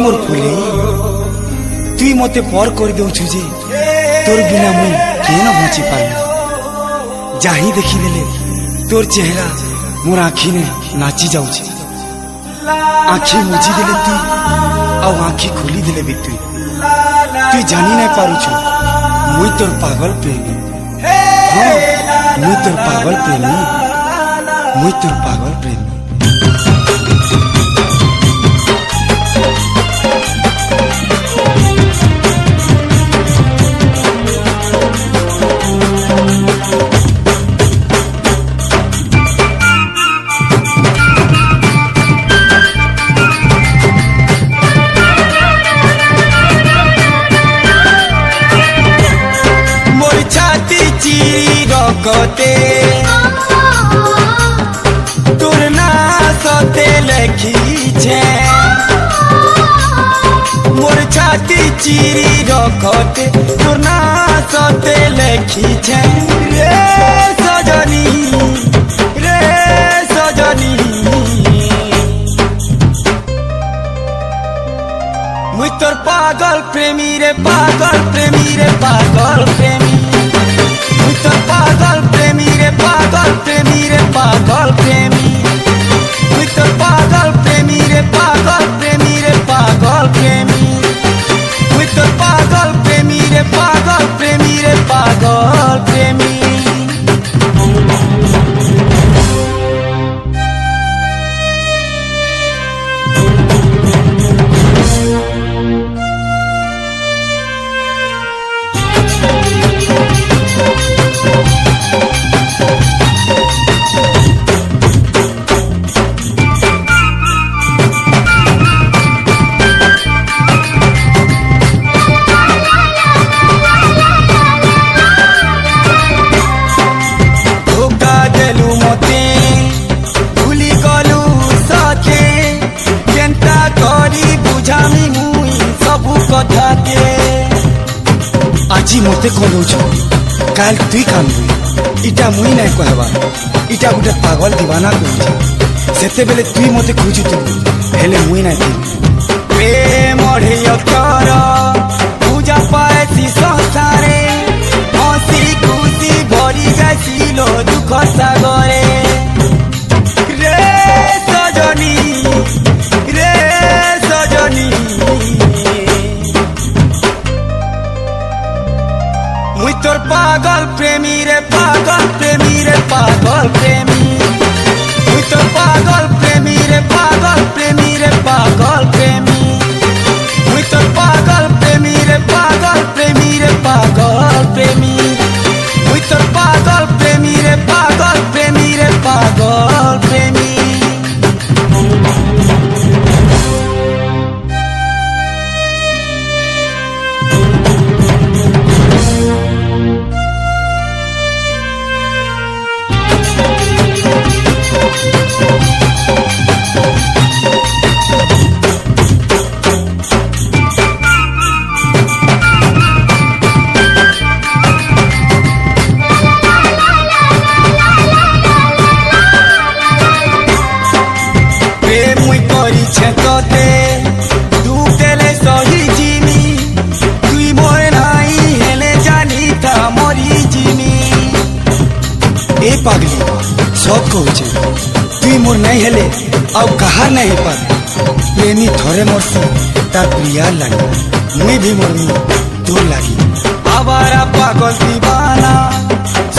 মোর ফুলে তুই মতে পর করে দেউছু যে তোর বিনা মুই কেন বঞ্চি পারি যাহি দেখিদেলে তোর চেহারা মোর আখিনে নাচি যাଉଛି আখি মুজি দেলে তুই আউ আখি খুলি দেলে বি তুই জানি না পারুছু মুই তোর পাগল প্রেমী হ্যাঁ মুই তোর পাগল প্রেমী মুই তোর পাগল প্রেমী কতে তোর না সতে লেখিছে মোর ছাতি চিরি রখতে তোর না সতে লেখিছে রে সজনী রে সজনী মুই তোর পাগল প্রেমী রে পাগল প্রেমী রে পাগল প্রেমী মুই তোর পাগল প্রেমী রে পাগল প্রেমী রে পাগল প্রেমী মুই তোর পাগল প্রেমী রে পাগল প্রেমী রে পাগল প্রেমী মুই তোর পাগল প্রেমী রে পাগল প্রেমী রে পাগল প্রেমী আজি মতে কলৌছ কাল তুই কান্দু ইটা মুই নাই কহবা ইটা গোটে পাগল দিবানা কইছে সেতেবেলে তুই মতে খুঁজুথিলু হেলে মুই নাই থিলি প্রেম অঢ়েয় অক্ষর পূজা পাইছি সংসারে হসি খুশি ভরি যাইছিল দুঃখ সাগরে রে সজনী রে সজনী মুই তোর পাগল প্রেমী রে পাগল প্রেমী রে পাগল প্রেমী মুই তোর পাগল প্রেমী রে পাগল প্রেমী রে পাগল প্রেমী মুই তোর পাগল প্রেমী রে পাগল প্রেমী রে পাগল প্রেমী মুই তোর পাগল প্রেমী রে পাগল প্রেমী রে পাগল প্রেমী पागली सब कहूचे तुई मोर नहीं हेले आउ कहा नहीं पार प्रेमी थोड़े मोरसी तार प्रिया लगी मुई भी मोरमी तोर लगी आवारा पागल दीवाना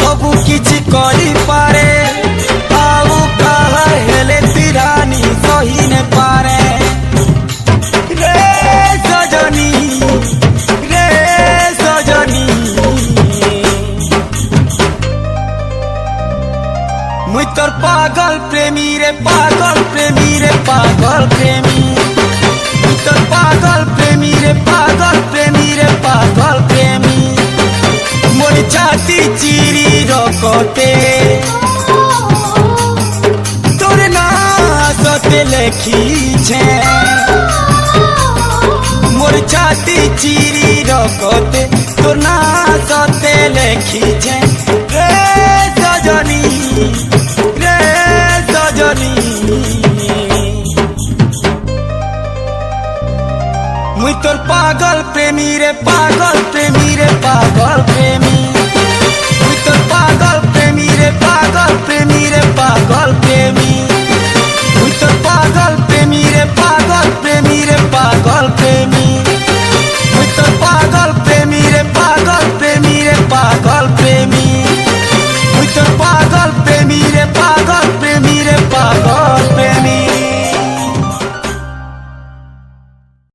सबू किछि करी पारे आउ कहा हेले तिरानी सही ने पारे रे सजनी रे सजनी मुई तोर पागल प्रेमी रे पागल प्रेमी रे पागल प्रेमी मुई तोर पागल प्रेमी रे पागल प्रेमी रे पागल प्रेमी मोर छाती चिरी रखते तोर ना सते लिखीछे मोर छाती चिरी रखते तोर ना सते लिखीछे रे सजनी रे सजनी মুই তোর পাগল প্রেমী রে পাগল প্রেমী রে পাগল প্রেমী মুই তোর পাগল প্রেমী রে পাগল প্রেমী রে পাগল প্রেমী